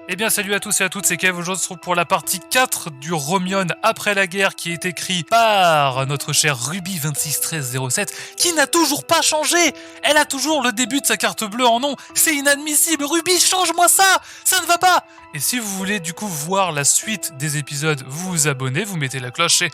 Eh bien salut à tous et à toutes, c'est Kev. Aujourd'hui on se retrouve pour la partie 4 du Romion après la guerre qui est écrit par notre cher Ruby261307 qui n'a toujours pas changé. Elle a toujours le début de sa carte bleue en nom. C'est inadmissible. Ruby, change-moi ça. Ça ne va pas. Et si vous voulez du coup voir la suite des épisodes, vous vous abonnez, vous mettez la cloche, c'est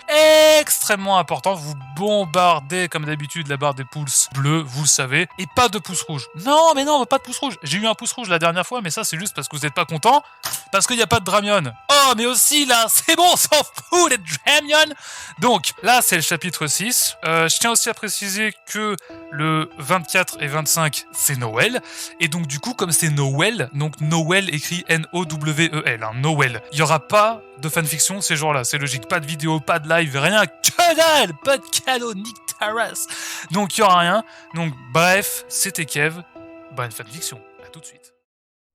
extrêmement important. Vous bombardez comme d'habitude la barre des pouces bleus, vous le savez, et pas de pouce rouge. Non, mais non, pas de pouce rouge. J'ai eu un pouce rouge la dernière fois, mais ça c'est juste parce que vous n'êtes pas content, parce qu'il n'y a pas de Dramion. Oh, mais aussi là, c'est bon, on s'en fout les Dramion. Donc là, c'est le chapitre 6. Je tiens aussi à préciser que le 24 et 25, c'est Noël. Et donc du coup, comme c'est Noël, donc Noël écrit N-O-W-E-L, hein, Noël. Il n'y aura pas de fanfiction ces jours-là, c'est logique. Pas de vidéo, pas de live, rien, que dalle, pas de cadeau, Nick Taras. Donc il n'y aura rien. Donc bref, c'était Kev. Bonne fanfiction, à tout de suite.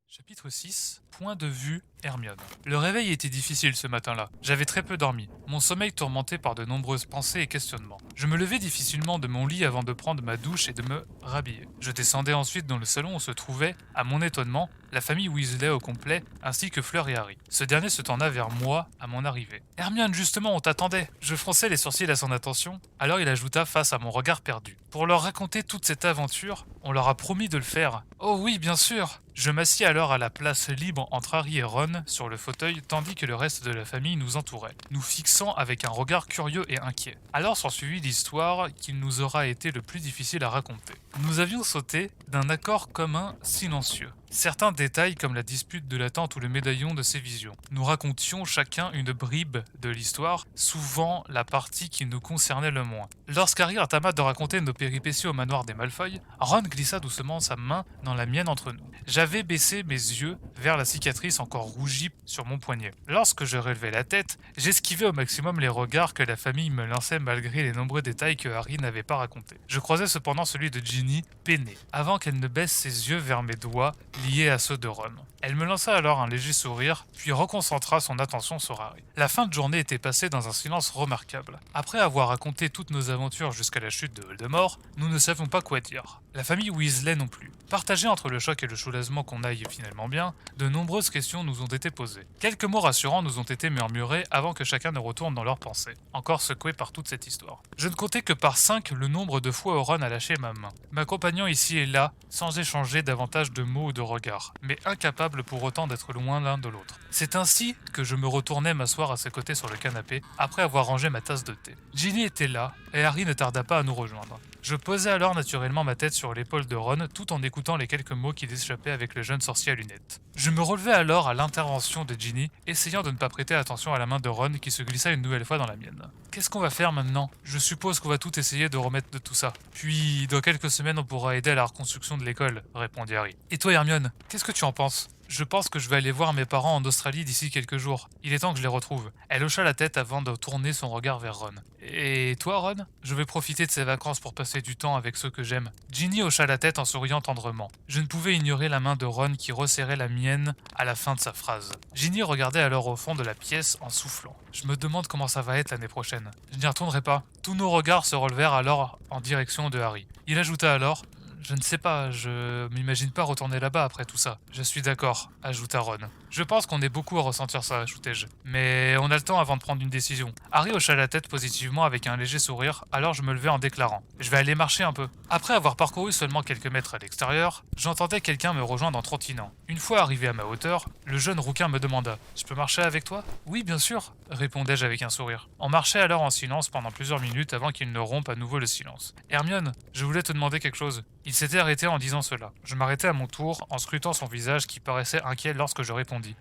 Chapitre 6, point de vue Hermione. Le réveil était difficile ce matin-là. J'avais très peu dormi, mon sommeil tourmenté par de nombreuses pensées et questionnements. Je me levais difficilement de mon lit avant de prendre ma douche et de me rhabiller. Je descendais ensuite dans le salon où se trouvait, à mon étonnement, la famille Weasley au complet, ainsi que Fleur et Harry. Ce dernier se tourna vers moi à mon arrivée. « Hermione, justement, on t'attendait !» Je fronçai les sourcils à son attention, alors il ajouta face à mon regard perdu. « Pour leur raconter toute cette aventure, on leur a promis de le faire. »« Oh oui, bien sûr !» Je m'assis alors à la place libre entre Harry et Ron sur le fauteuil, tandis que le reste de la famille nous entourait, nous fixant avec un regard curieux et inquiet. Alors s'ensuivit l'histoire qu'il nous aura été le plus difficile à raconter. Nous avions sauté d'un accord commun silencieux. Certains détails comme la dispute de la tante ou le médaillon de ses visions. Nous racontions chacun une bribe de l'histoire, souvent la partie qui nous concernait le moins. Lorsqu'Harry entama de raconter nos péripéties au manoir des Malfoy, Ron glissa doucement sa main dans la mienne entre nous. J'avais baissé mes yeux vers la cicatrice encore rougie sur mon poignet. Lorsque je relevais la tête, j'esquivais au maximum les regards que la famille me lançait malgré les nombreux détails que Harry n'avait pas racontés. Je croisais cependant celui de Ginny, peinée, avant qu'elle ne baisse ses yeux vers mes doigts liés à ceux de Ron. Elle me lança alors un léger sourire, puis reconcentra son attention sur Harry. La fin de journée était passée dans un silence remarquable. Après avoir raconté toutes nos aventures jusqu'à la chute de Voldemort, nous ne savions pas quoi dire. La famille Weasley non plus. Partagée entre le choc et le soulagement qu'on aille finalement bien, de nombreuses questions nous ont été posées. Quelques mots rassurants nous ont été murmurés avant que chacun ne retourne dans leurs pensées, encore secoué par toute cette histoire. Je ne comptais que par 5 le nombre de fois où Ron a lâché ma main, m'accompagnant ici et là, sans échanger davantage de mots ou de regards, mais incapable pour autant d'être loin l'un de l'autre. C'est ainsi que je me retournai m'asseoir à ses côtés sur le canapé, après avoir rangé ma tasse de thé. Ginny était là, et Harry ne tarda pas à nous rejoindre. Je posai alors naturellement ma tête sur l'épaule de Ron tout en écoutant les quelques mots qui échappaient avec le jeune sorcier à lunettes. Je me relevai alors à l'intervention de Ginny, essayant de ne pas prêter attention à la main de Ron qui se glissa une nouvelle fois dans la mienne. Qu'est-ce qu'on va faire maintenant? Je suppose qu'on va tout essayer de remettre de tout ça. Puis, dans quelques semaines, on pourra aider à la reconstruction de l'école, répondit Harry. Et toi, Hermione, qu'est-ce que tu en penses? Je pense que je vais aller voir mes parents en Australie d'ici quelques jours. Il est temps que je les retrouve. Elle hocha la tête avant de tourner son regard vers Ron. Et toi, Ron? Je vais profiter de ces vacances pour passer du temps avec ceux que j'aime. Ginny hocha la tête en souriant tendrement. Je ne pouvais ignorer la main de Ron qui resserrait la mienne à la fin de sa phrase. Ginny regardait alors au fond de la pièce en soufflant. Je me demande comment ça va être l'année prochaine. Je n'y retournerai pas. Tous nos regards se relevèrent alors en direction de Harry. Il ajouta alors: je ne sais pas, je m'imagine pas retourner là-bas après tout ça. Je suis d'accord, ajouta Ron. Je pense qu'on est beaucoup à ressentir ça, ajoutai-je. Mais on a le temps avant de prendre une décision. Harry hocha la tête positivement avec un léger sourire, alors je me levai en déclarant: je vais aller marcher un peu. Après avoir parcouru seulement quelques mètres à l'extérieur, j'entendais quelqu'un me rejoindre en trottinant. Une fois arrivé à ma hauteur, le jeune rouquin me demanda: je peux marcher avec toi? Oui, bien sûr, répondais-je avec un sourire. On marchait alors en silence pendant plusieurs minutes avant qu'il ne rompe à nouveau le silence. Hermione, je voulais te demander quelque chose. Il s'était arrêté en disant cela. Je m'arrêtai à mon tour, en scrutant son visage qui paraissait inquiet lorsque je répondis.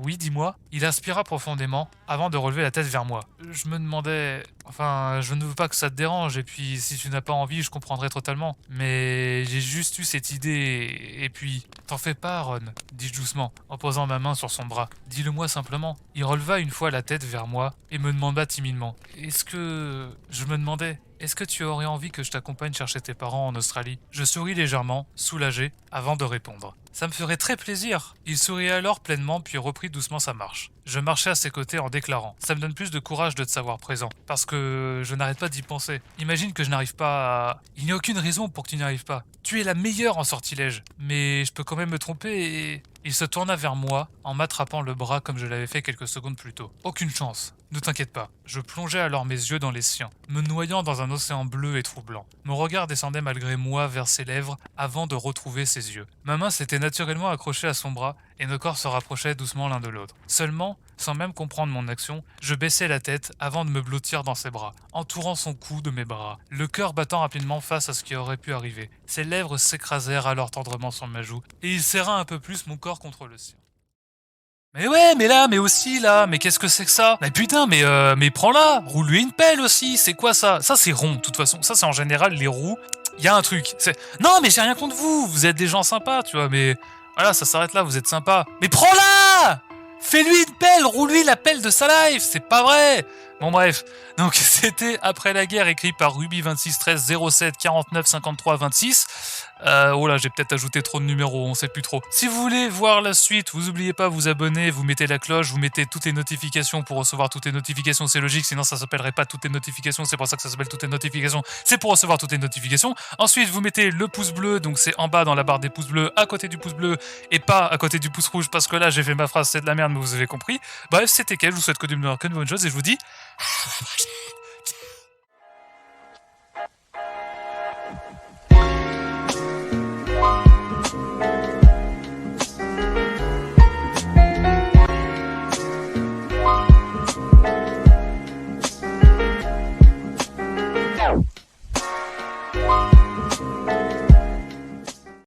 Oui, dis-moi. Il inspira profondément, avant de relever la tête vers moi. Je me demandais... Enfin, je ne veux pas que ça te dérange, et puis si tu n'as pas envie, je comprendrai totalement. Mais j'ai juste eu cette idée, et puis... T'en fais pas, Ron, dis-je doucement, en posant ma main sur son bras. Dis-le-moi simplement. Il releva une fois la tête vers moi, et me demanda timidement. Est-ce que... Je me demandais... Est-ce que tu aurais envie que je t'accompagne chercher tes parents en Australie? Je souris légèrement, soulagé, avant de répondre. Ça me ferait très plaisir. Il sourit alors pleinement puis reprit doucement sa marche. Je marchais à ses côtés en déclarant. Ça me donne plus de courage de te savoir présent. Parce que je n'arrête pas d'y penser. Imagine que je n'arrive pas à... Il n'y a aucune raison pour que tu n'y arrives pas. Tu es la meilleure en sortilège. Mais je peux quand même me tromper et... Il se tourna vers moi en m'attrapant le bras comme je l'avais fait quelques secondes plus tôt. Aucune chance. Ne t'inquiète pas. Je plongeais alors mes yeux dans les siens, me noyant dans un océan bleu et troublant. Mon regard descendait malgré moi vers ses lèvres avant de retrouver ses yeux. Ma main s'était naturellement accrochée à son bras et nos corps se rapprochaient doucement l'un de l'autre. Seulement, sans même comprendre mon action, je baissais la tête avant de me blottir dans ses bras, entourant son cou de mes bras, le cœur battant rapidement face à ce qui aurait pu arriver. Ses lèvres s'écrasèrent alors tendrement sur ma joue et il serra un peu plus mon corps contre le sien. Mais ouais, mais là, mais aussi là, mais qu'est-ce que c'est que ça? Mais putain, mais prends-la, roule-lui une pelle aussi, c'est quoi ça? Ça c'est rond, de toute façon, ça c'est en général les roues, il y a un truc, c'est... Non mais j'ai rien contre vous, vous êtes des gens sympas, tu vois, mais... Voilà, ça s'arrête là, vous êtes sympas. Mais prends-la! Fais-lui une pelle, roule-lui la pelle de sa life, c'est pas vrai! Bon bref, donc c'était Après la guerre écrit par Ruby 26 13 07 49 53 26. Oh là, j'ai peut-être ajouté trop de numéros, on sait plus trop. Si vous voulez voir la suite, vous oubliez pas vous abonner, vous mettez la cloche, vous mettez toutes les notifications pour recevoir toutes les notifications, c'est logique, sinon ça s'appellerait pas toutes les notifications, c'est pour ça que ça s'appelle toutes les notifications, c'est pour recevoir toutes les notifications. Ensuite, vous mettez le pouce bleu, donc c'est en bas dans la barre des pouces bleus, à côté du pouce bleu, et pas à côté du pouce rouge, parce que là j'ai fait ma phrase, c'est de la merde, mais vous avez compris. Bref, c'était Kev, je vous souhaite que de bonnes choses, et je vous dis...